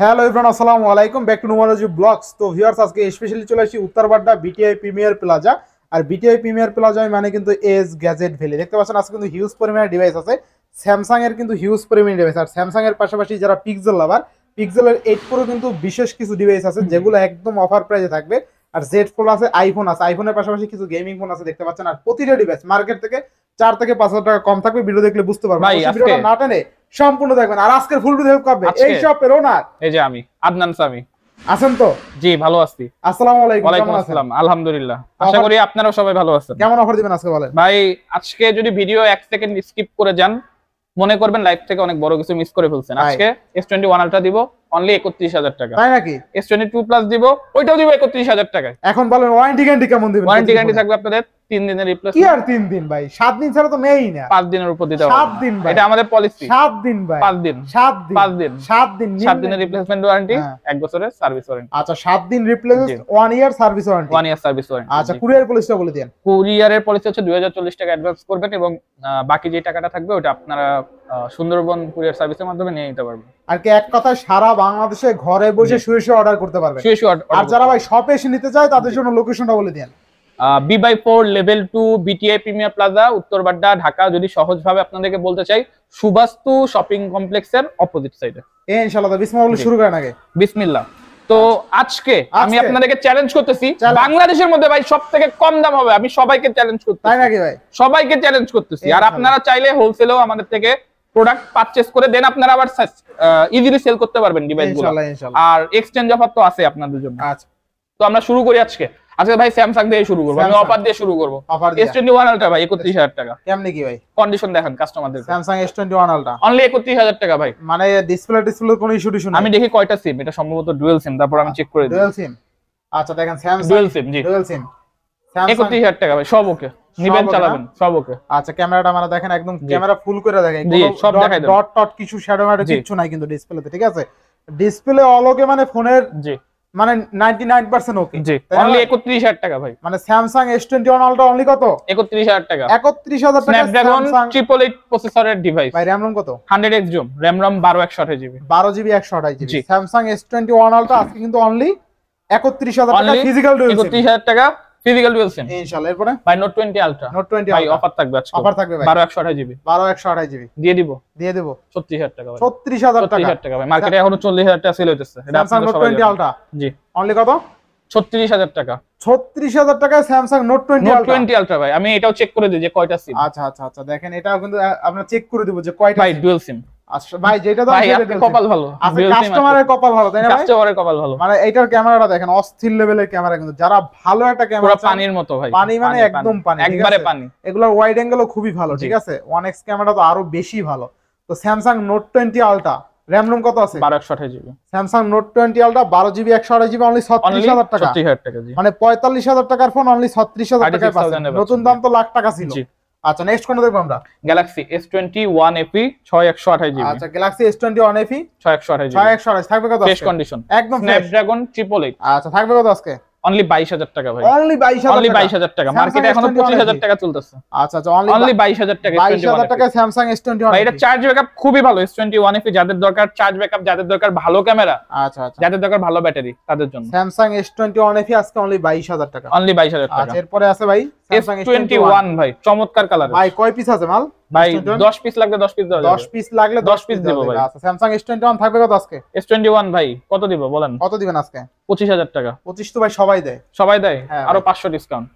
Hello everyone, আসসালামু আলাইকুম, back to নুমারোজি blogs. তো ভিউয়ার্স, আজকে স্পেশালি চলে আসি উত্তরবাড্ডা বিটিআই প্রিমিয়ার প্লাজা। আর বিটিআই প্রিমিয়ার প্লাজা মানে কিন্তু এস গ্যাজেট ভ্যালি। দেখতে পাচ্ছেন আজকে কিন্তু হিউজ পরিমাণে ডিভাইস আছে। স্যামসাং এর কিন্তু হিউজ পরিমাণে ডিভাইস, আর স্যামসাং এর পাশাপাশি যারা পিক্সেল লাভার, পিক্সেলের 8 প্রো কিন্তু বিশেষ কিছু ডিভাইস আছে যেগুলো একদম অফার প্রাইসে থাকবে। আর জেড ফোন আছে, আইফোন আছে, আইফোনের পাশাপাশি কিছু গেমিং ফোন আছে দেখতে পাচ্ছেন। আর প্রতিটা ডিভাইস মার্কেট থেকে 4 থেকে 5,000 টাকা কম থাকবে। ভিডিও দেখলে বুঝতে পারবেন, ভিডিওটা না টেনে সম্পূর্ণ দেখবেন। আর আজকের ফুল ভিডিও হেল্প করবে এই শপের ওনার, এই যে আমি আদনান সামি। আছেন তো? জি, ভালো আছি। আসসালামু আলাইকুম। ওয়ালাইকুম আসসালাম। আলহামদুলিল্লাহ, আশা করি আপনারাও সবাই ভালো আছেন। কেমন অফার দিবেন আজকে বলেন ভাই? আজকে যদি ভিডিও 1 সেকেন্ড স্কিপ করে যান, মনে করবেন লাইভ থেকে অনেক বড় কিছু মিস করে ফেলছেন। আজকে S21 আলট্রা দিব অনলি 31,000 টাকা। তাই নাকি? S22 প্লাস দিব, ওইটাও দিব 31,000 টাকায়। এখন বলেন ওয়ারেন্টি গ্যারান্টি কেমন দিবেন? ওয়ারেন্টি গ্যারান্টি থাকবে আপনাদের 3 দিনের রিপ্লেসমেন্ট। কি আর 3 দিন ভাই? 7 দিন ছাড়া তো নেই না। 5 দিনের উপর দিতে হবে। 7 দিন ভাই, এটা আমাদের পলিসি। 7 দিন ভাই, 5 দিন, 7 দিন, 5 দিন, 7 দিন, 7 দিনের রিপ্লেসমেন্ট ওয়ারেন্টি, 1 বছরের সার্ভিস ওয়ারেন্টি। আচ্ছা, 7 দিন replacement, 1 year service warranty. 1 year service warranty. আচ্ছা, কুরিয়ার পলিসিটা বলে দেন। কুরিয়ারের পলিসি হচ্ছে 2040 টাকা অ্যাডভান্স করবেন এবং বাকি যে টাকাটা থাকবে ওটা আপনারা সুন্দরবন কুরিয়ার সার্ভিসের মাধ্যমে নিয়ে নিতে পারবেন। আর কি এক কথায় সারা বাংলাদেশে ঘরে বসে শুয়ে শুয়ে অর্ডার করতে পারবেন। আর যারা ভাই শপে এসে নিতে চায় তাদের জন্য লোকেশনটা বলে দেন। B/4 level 2 BTI premier plaza, Uttar Badda, Dhaka. যদি সহজভাবে আপনাদেরকে বলতে চাই, সুবাস্তু শপিং কমপ্লেক্সের অপোজিট সাইডে। ইনশাআল্লাহ। বিসমিল্লাহ শুরু করেন আগে। বিসমিল্লাহ। তো আজকে আমি আপনাদেরকে চ্যালেঞ্জ করতেছি, বাংলাদেশের মধ্যে ভাই সবথেকে কম দাম হবে। আমি সবাইকে চ্যালেঞ্জ করতেছি। তাই নাকি ভাই? সবাইকে চ্যালেঞ্জ করতেছি। আর আপনারা চাইলে হোলসেলেও আমাদের থেকে প্রোডাক্ট পারচেজ করে দেন, আপনারা আবার ইজিলি সেল করতে পারবেন ডিভাইসগুলো। আর এক্সচেঞ্জ অফার তো আছে আপনাদের জন্য। আচ্ছা, তো আমরা শুরু করি আজকে ভাই স্যামসাং দিয়ে শুরু করব। আমি অফার দিয়ে শুরু করব। S21 আলট্রা ভাই 31,000 টাকা। কেমনে কি ভাই? কন্ডিশন দেখেন কাস্টমারদের। স্যামসাং S21 আলট্রা অনলি 31,000 টাকা ভাই। মানে ডিসপ্লে কোনো ইস্যু নাই? আমি দেখি কয়টা সিম, এটা সম্ভবত ডুয়াল সিম, তারপর আমি চেক করে দিই। Dual SIM. আচ্ছা দেখেন, স্যামসাং ডুয়াল সিম। জি, ডুয়াল সিম। 31,000 টাকা ভাই, সব ওকে, নিবেন চালাবেন, সব ওকে। আচ্ছা, ক্যামেরাটা মানে দেখেন, একদম ক্যামেরা ফুল করে দেখেন, জি, সব দেখাই দেন। ডট টট কিছু শ্যাডো ম্যাডো কিছু নাই কিন্তু ডিসপ্লেতে, ঠিক আছে? ডিসপ্লে অল ওকে, মানে ফোনের জি মানে 99% ওকে। জি, অনলি 31,000 টাকা ভাই। মানে স্যামসাং S21 আলট্রা অনলি কত? 31,000 টাকা। 31,000 টাকা। স্ন্যাপড্রাগন 888 প্রসেসরের ডিভাইস ভাই। RAM ROM কত? 100x zoom, RAM ROM 12/128GB। 12GB 128GB। Samsung S21 ultra আজকে কিন্তু অনলি 31,000 টাকা ফিজিক্যাল ডুয়াল সিম। 31,000 টাকা ফিজিক্যাল ডুয়াল সিম ইনশাআল্লাহ। এরপরে ভাই নোট 20 আলট্রা। নোট 20 ভাই অফার থাকবে আজকে। অফার থাকবে ভাই 12/128GB। 12/128GB দিয়ে দিব। দিয়ে দেব 36,000 টাকা ভাই। 36,000 টাকা। 36,000 টাকা ভাই। মার্কেটে এখনো 40,000 টাকা সেল হইতেছে। এটা স্যামসাং নোট 20 আলট্রা জি অনলি কত? 36,000 টাকা। 36,000 টাকায় স্যামসাং নোট 20 আলট্রা ভাই। আমি এটাও চেক করে দিই যে কয়টা সিম। আচ্ছা আচ্ছা আচ্ছা, দেখেন এটাও কিন্তু আমরা চেক করে দেব যে কয়টা ভাই ডুয়াল সিম। আচ্ছা ভাই, যেটা তো ভাই আপনি কপাল ভালো। আচ্ছা, কাস্টমারের কপাল ভালো, তাই না ভাই? কাস্টমারের কপাল ভালো। মানে এইটার ক্যামেরাটা দেখেন, অস্থির লেভেলের ক্যামেরা কিন্তু। যারা ভালো একটা ক্যামেরা, পুরো পানির মতো ভাই। পানি মানে একদম পানি, একবারে পানি। এগুলোর ওয়াইড অ্যাঙ্গেলও খুবই ভালো, ঠিক আছে? 1x ক্যামেরা তো আরো বেশি ভালো। তো Samsung note 20 ultra RAM ROM কত আছে? 12/128GB। Samsung note 20 ultra 12GB 128GB only 36,000 টাকা। 36,000 টাকা জি। মানে 45,000 টাকার ফোন অনলি 36,000 টাকায় পাচ্ছেন। নতুন দাম তো লাখ টাকা ছিল। আচ্ছা, নেক্সট কোনটা দেখব আমরা? Galaxy S21 FE 6128GB। আচ্ছা, গ্যালাক্সি S21 FE 6128GB। 6128 থাকবে কত? ফ্রেশ কন্ডিশন একদম স্ন্যাপড্রাগন 888। আচ্ছা, থাকবে কত আজকে? অনলি 22,000 টাকা ভাই। অনলি 22,000 টাকা। মার্কেটে এখনো 25,000 টাকা চলতেছে। আচ্ছা আচ্ছা, অনলি 22,000 টাকা। 22,000 টাকা স্যামসাং S21 ভাই। এটা চার্জ ব্যাকআপ খুবই ভালো। S21 FE যাদের দরকার চার্জ ব্যাকআপ, যাদের দরকার ভালো ক্যামেরা, আচ্ছা আচ্ছা, যাদের দরকার ভালো ব্যাটারি, তাদের জন্য স্যামসাং S21 FE আজকে অনলি 22,000 টাকা। অনলি 22,000 টাকা। আচ্ছা, এরপরে আছে ভাই স্যামসাং S21 ভাই, চমৎকার কালার। ভাই কয় পিস আছে মাল? ভাই 10 পিস লাগবে, 10 পিস দাও। 10 পিস লাগলে 10 পিস দেব ভাই। আচ্ছা, স্যামসাং S21 থাকবে কত আজকে? S21 ভাই কত দিব বলেন? কত দিবেন আজকে? 25,000 টাকা। 25 তো ভাই সবাই দেয়। সবাই দেয়? আরো 500 ডিসকাউন্ট।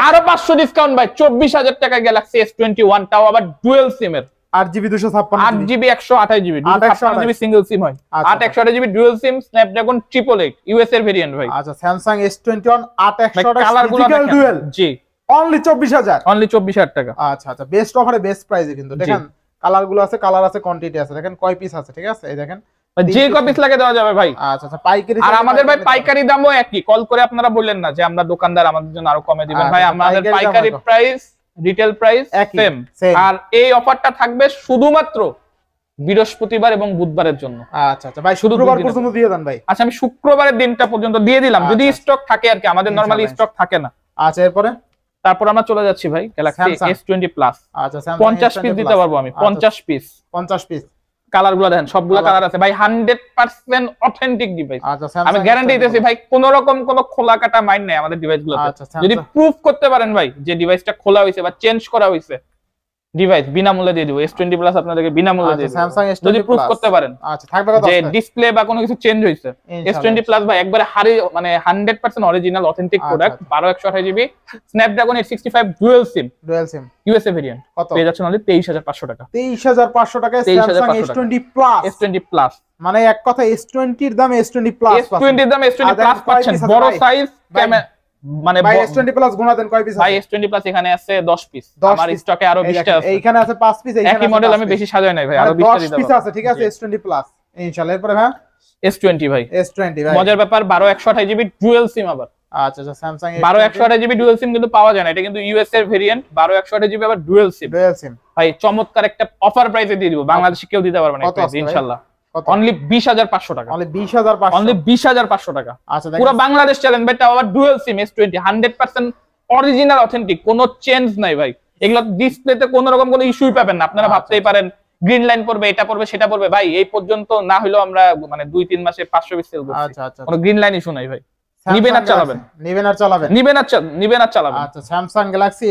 আরো 500 ডিসকাউন্ট ভাই। 24,000 টাকা গ্যালাক্সি S21, তাও আবার ডুয়াল সিমের। 8GB 256, 8GB 128GB, 256GB single সিম হয়। 8 128GB dual SIM, Snapdragon 888 US এর ভেরিয়েন্ট ভাই। আচ্ছা, স্যামসাং S21 8 128 কালারগুলো ডুয়াল জি অনলি 24,000। অনলি 24,000 টাকা। আচ্ছা আচ্ছা, বেস্ট অফারে বেস্ট প্রাইসে কিন্তু। দেখেন কালারগুলো আছে, কালার আছে, কোয়ান্টিটি আছে, দেখেন কয় পিস আছে, ঠিক আছে? এই দেখেন যে কয় পিস লাগে দেওয়া যাবে ভাই। আচ্ছা আচ্ছা, পাইকারি। আর আমাদের ভাই পাইকারি দামও একই। কল করে আপনারা বললেন না যে আমরা দোকানদার, আমাদের জন্য আরো কমে দিবেন। ভাই আমাদের পাইকারি প্রাইস, রিটেল প্রাইস সেম। আর এই অফারটা থাকবে শুধুমাত্র বৃহস্পতিবার এবং বুধবারের জন্য। আচ্ছা আচ্ছা ভাই, শুক্রবার পর্যন্ত দিয়ে দেন ভাই। আচ্ছা, আমি শুক্রবারের দিনটা পর্যন্ত দিয়ে দিলাম, যদি স্টক থাকে আর কি। আমাদের নরমালি স্টক থাকে না। আচ্ছা, এরপরে তারপর আমরা চলে যাচ্ছি ভাই গ্যালাক্সি S20 প্লাস। আচ্ছা, 50 পিস দিতে পারবো আমি। 50 পিস। 50 পিস কালারগুলো দেখেন, সবগুলো কালার আছে ভাই, 100% অথেন্টিক ডিভাইস। আচ্ছা আমি গ্যারান্টি দিতেছি ভাই, কোন রকম কোন খোলা কাটা মাইন্ড নাই আমাদের ডিভাইসগুলোতে। যদি প্রুফ করতে পারেন ভাই যে ডিভাইসটা খোলা হয়েছে বা চেঞ্জ করা হয়েছে, ডিভাইস বিনামূল্যে দিয়ে দিব। S20 প্লাস আপনাদেরকে বিনামূল্যে দিয়ে দিব স্যামসাং S20 যদি প্রুফ করতে পারেন। আচ্ছা থাকবে কত যে ডিসপ্লে বা কোনো কিছু চেঞ্জ হয়েছে। S20 প্লাস ভাই একবারে হারি মানে 100% original authentic product, 12/128GB Snapdragon 865 dual SIM USA variant পেয়ে যাচ্ছেন অনলি 23500 টাকা। 23500 টাকায় Samsung S20 plus. S20 plus মানে এক কথা S20 এর দামে S20 প্লাস S20 এর দামে S20 প্লাস পাচ্ছেন। বড় সাইজ ক্যামেরা মানে ভাই S20 প্লাস গুণা দেন কয় পিস আছে? ভাই S20 প্লাস এখানে আছে 10 পিস, আমার স্টকে আরো 20টা আছে। এইখানে আছে 5 পিস, এইখানে একই মডেল আমি বেশি সাজাই নাই ভাই, আরো 20টা দিতে 10 পিস আছে, ঠিক আছে S20 প্লাস ইনশাআল্লাহ। এরপরে ভাই S20 ভাই, S20 ভাই মজার ব্যাপার 12/128GB ডুয়াল সিম আবার। আচ্ছা আচ্ছা স্যামসাং 12/128GB ডুয়াল সিম কিন্তু পাওয়া যায় না, এটা কিন্তু ইউএস এর ভেরিয়েন্ট। 12/128GB আবার ডুয়াল সিম ভাই, চমৎকার একটা অফার প্রাইসে দিয়ে দিব, বাংলাদেশে কেউ দিতে পারবে না এই প্রাইসে ইনশাআল্লাহ। অনলি 20500 টাকা, অনলি 20500, অনলি 20500 টাকা। আচ্ছা পুরো বাংলাদেশ চ্যালেঞ্জ ভাই, তাও আবার dual SIM S20 100% original authentic, কোনো চেঞ্জ নাই ভাই। এগুলো ডিসপ্লেতে কোনো রকম কোনো ইস্যুই পাবেন না। আপনারা ভাবতেই পারেন গ্রিন লাইন পড়বে, এটা পড়বে, সেটা পড়বে, ভাই এই পর্যন্ত না হইলো আমরা মানে 2-3 মাসে 500 পিস সেল করছি। আচ্ছা আচ্ছা, কোনো গ্রিন লাইন ইস্যু নাই ভাই, নিবেন আর চালাবেন, নিবেন আর চালাবেন, নিবেন আর চালাবেন। আচ্ছা স্যামসাং গ্যালাক্সি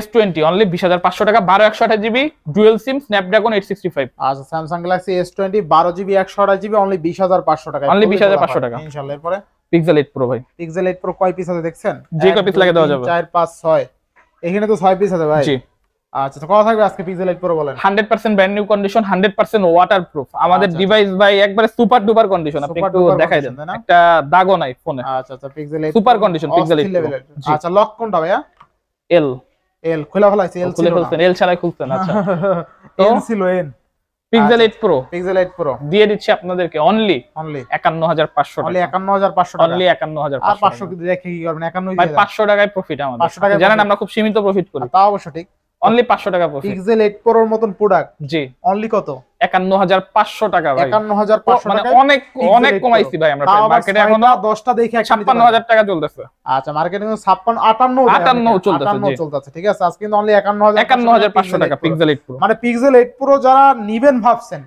S20 অনলি 20500 টাকা, 12/128GB ডুয়াল সিম স্ন্যাপড্রাগন 865। আচ্ছা Samsung Galaxy S20 12GB 128GB only 20500 টাকা, অনলি 20500 টাকা ইনশাআল্লাহ। এরপরে পিক্সেল 8 প্রো ভাই, পিক্সেল 8 প্রো কয় পিস আছে দেখছেন? যে কয় পিস লাগে দেওয়া যাবে, 4 5 6, এখানে তো 6 পিস আছে ভাই। জি আচ্ছা, তো কত থাকবে আজকে পিক্সেল 8 প্রো বলেন? 100% ব্র্যান্ড নিউ কন্ডিশন, 100% ওয়াটারপ্রুফ আমাদের ডিভাইস ভাই, একবারে সুপার ডুপার কন্ডিশন। আপনি একটু দেখাই দেন, একটা দাগও নাই ফোনে। আচ্ছা আচ্ছা pixel 8 super condition pixel 8 pro. আচ্ছা লক কোনটা ভাইয়া? এল খোলা ফেলাইছে, এল খুলে ফেলছেন, এল ছাড়াই খুলছেন। আচ্ছা এন ছিল N. Pixel 8 pro, pixel 8 pro দিয়ে দিচ্ছি আপনাদেরকে অনলি 51500 টাকা, অনলি 51500 টাকা, অনলি 51500 আর 500 কি রেখে কি করবেন? 51 ভাই 500 টাকায় প্রফিট আমাদের, 500 টাকা জানেন আমরা খুব সীমিত প্রফিট করি। তা অবশ্য ঠিক, অনলি 500 টাকা প্রফিট। পিক্সেল 8 প্রোর মতন প্রোডাক্ট জি অনলি কত? 51500 টাকা ভাই, 51500 মানে টাকা, অনেক অনেক কমাইছি ভাই আমরা। মার্কেটে এখনো 10টা দেখে 56000 টাকা চলতেছে। আচ্ছা মার্কেটে 56 58 চলতেছে, ঠিক আছে। আজকে কিন্তু অনলি 51500 টাকা পিক্সেল 8 প্রো। মানে পিক্সেল 8 প্রো যারা নিবেন ভাবছেন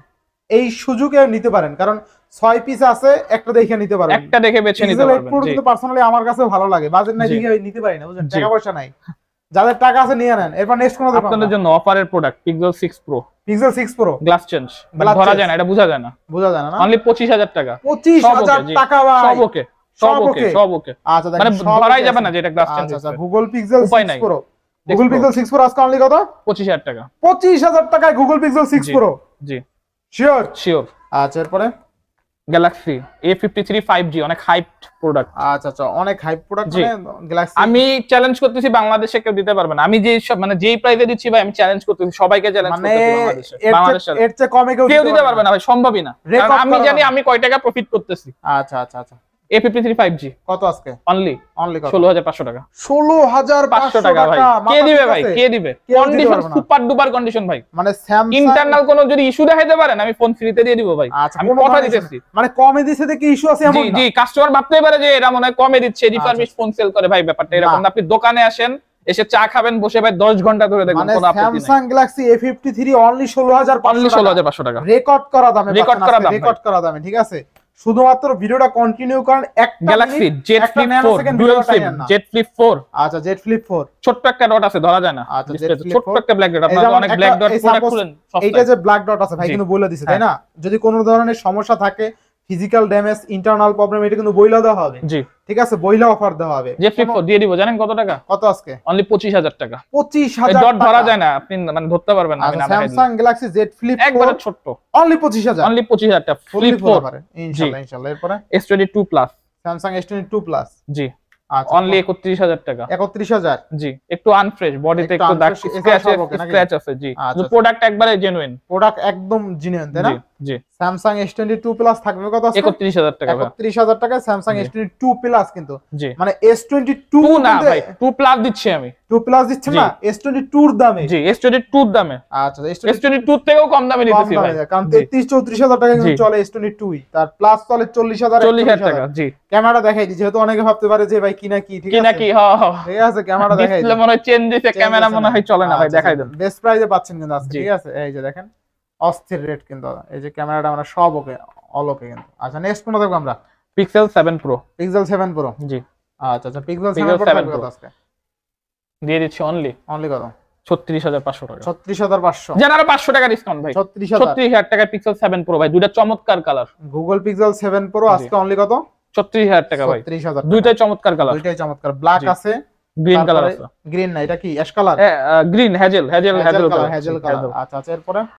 এই সুযোগে নিতে পারেন, কারণ 6 পিস আছে, একটা দেখে নিতে পারবেন, একটা দেখে বেছে নিতে পারবেন। পিক্সেল 8 প্রো কিন্তু পার্সোনালি আমার কাছে ভালো লাগে, বাজেট নাই দেখে নিতে পারি না, বুঝছেন, টাকা পয়সা নাই, যাদের টাকা আছে নিয়ে নেন। এরপর নেক্সট কোন দোকান আপনাদের জন্য অফারের product pixel 6 pro. Pixel 6 pro glass change ধরা যায় না, এটা বোঝা যায় না, না অনলি 25000 টাকা। 25000 টাকা ভাই, সব ওকে, সব ওকে। আচ্ছা মানে ধরাই যাবে না যে এটা গ্লাস চেঞ্জ। আচ্ছা Google pixel 6 pro, Google pixel 6 pro আজকে অনলি কত? 25000 টাকা। 25000 টাকায় গুগল পিক্সেল 6 প্রো। জি শিওর। আচ্ছা এরপরে গ্যালাক্সি A53 5G, অনেক হাইপড প্রোডাক্ট। আচ্ছা অনেক হাইপ প্রোডাক্ট, মানে গ্যালাক্সি আমি চ্যালেঞ্জ করতেছি বাংলাদেশে কেউ দিতে পারবে না। আমি যে সব মানে যেই প্রাইসে দিচ্ছি ভাই, আমি চ্যালেঞ্জ করতেছি সবাইকে, চ্যালেঞ্জ করতেছি বাংলাদেশে এর চেয়ে কমে কেউ দিতে পারবে না ভাই, সম্ভবই না। কারণ আমি জানি আমি কয় টাকা প্রফিট করতেছি। আচ্ছা A53 5G কত আজকে? অনলি কত? 16500 টাকা। 16500 টাকা ভাই, কে দিবে ভাই, কে দিবে? কন্ডিশন সুপার ডুপার কন্ডিশন ভাই, মানে স্যামসাং ইন্টারনাল কোন যদি ইস্যু দেখাইতে পারেন আমি ফোন ফ্রিতে দিয়ে দিব ভাই। আমি কথা দিতেছি, মানে কমে দিছে দেখে ইস্যু আছে এমন না। জি কাস্টমার ভাবতেই পারে যে এরা মনে হয় কমে দিচ্ছে, রিফারবিশ ফোন সেল করে, ভাই ব্যাপারটা এরকম না। আপনি দোকানে আসেন, এসে চা খাবেন বসে ভাই 10 ঘন্টা ধরে দেখবেন কোনো আপত্তি নাই। স্যামসাং গ্যালাক্সি A53 অনলি 16500 টাকা, রেকর্ড করা দামে, রেকর্ড করা দামে, ঠিক আছে। শুধুমাত্র ভিডিওটা কন্টিনিউ করেন, একটা Galaxy Z flip 4 dual SIM, Z flip 4। আচ্ছা জেড ফ্লিপ 4, ছোট্ট একটা ডট আছে, ধরা যায় না। আচ্ছা ছোট্ট একটা ব্ল্যাক ডট, আপনারা অনেক ব্ল্যাক ডট প্রোডাক্ট খুলেন, এইটা যে ব্ল্যাক ডট আছে ভাই কিন্তু বলে দিছে, তাই না? যদি কোনো ধরনের সমস্যা থাকে, ফিজিক্যাল ড্যামেজ, ইন্টারনাল প্রবলেম, এটা কিন্তু বইলা দেওয়া হবে। জি ঠিক আছে, বইলা অফার দেওয়া হবে। জেড ফ্লিপ 4 দিয়ে দিব, জানেন কত টাকা? কত আজকে? অনলি 25000 টাকা। 25000 ডট ধরা যায় না, আপনি মানে ধরতে পারবেন না। আমি না স্যামসাং গ্যালাক্সি জেড ফ্লিপ একবারে ছোট্ট, অনলি 25000, অনলি 25000 টাকা ফ্লিপ 4 ইনশাআল্লাহ। এরপরে S22 plus, Samsung S22 plus, জি অনলি 31000 টাকা। 31000, জি একটু আনফ্রেশ, বডিতে একটু দাগ স্ক্র্যাচ আছে। জি প্রোডাক্ট একবারে জেনুইন, প্রোডাক্ট একদম জেনুইন, তাই না? জি স্যামসাং S22 প্লাস থাকবে কত? 31000 টাকা। 31000 টাকায় স্যামসাং S22 প্লাস, কিন্তু মানে S22 না ভাই, 2 প্লাস দিচ্ছি আমি। 2 প্লাস দিচ্ছেন না S22 এর দামে? জি S22 এর দামে। আচ্ছা S22 থেকেও কম দামে দিতেছি ভাই, কারণ 33-34,000 টাকা কিন্তু চলে S22, তার প্লাস চলে 40000 টাকা। জি ক্যামেরা দেখাই দিই, যেহেতু অনেকে ভাবতে পারে যে ভাই কিনা কি, ঠিক আছে ঠিক আছে, ক্যামেরা দেখাই দিই। ডিসপ্লে মনে হয় চেঞ্জ হইছে, ক্যামেরা মনে হয় চলে না ভাই, দেখাই দেন। বেস্ট প্রাইসে পাচ্ছেন কিন্তু আজকে, ঠিক আছে। এই যে দেখেন অস্থির রেট কিন্তু, এই যে ক্যামেরাটা আমরা সব ওকে, অল ওকে কিন্তু। আচ্ছা নেক্সট কোনটা দেখব আমরা? Pixel 7 pro. পিক্সেল 7 প্রো, জি। আচ্ছা আচ্ছা পিক্সেল 7 প্রো থাকবে কত আজকে? দিয়ে দিচ্ছি অনলি কত? 36500 টাকা। 36500, জান আরো 500 টাকা ডিসকাউন্ট ভাই। 36000 টাকা পিক্সেল 7 প্রো ভাই, দুইটা চমৎকার কালার। গুগল পিক্সেল 7 প্রো আজকে অনলি কত? 36000 টাকা ভাই। 36000, দুইটাই চমৎকার কালার। দুইটাই চমৎকার, ব্ল্যাক আছে, গ্রিন কালার আছে। গ্রিন না, এটা কি ash colour? Green hazel colour. আচ্ছা আচ্ছা এরপরে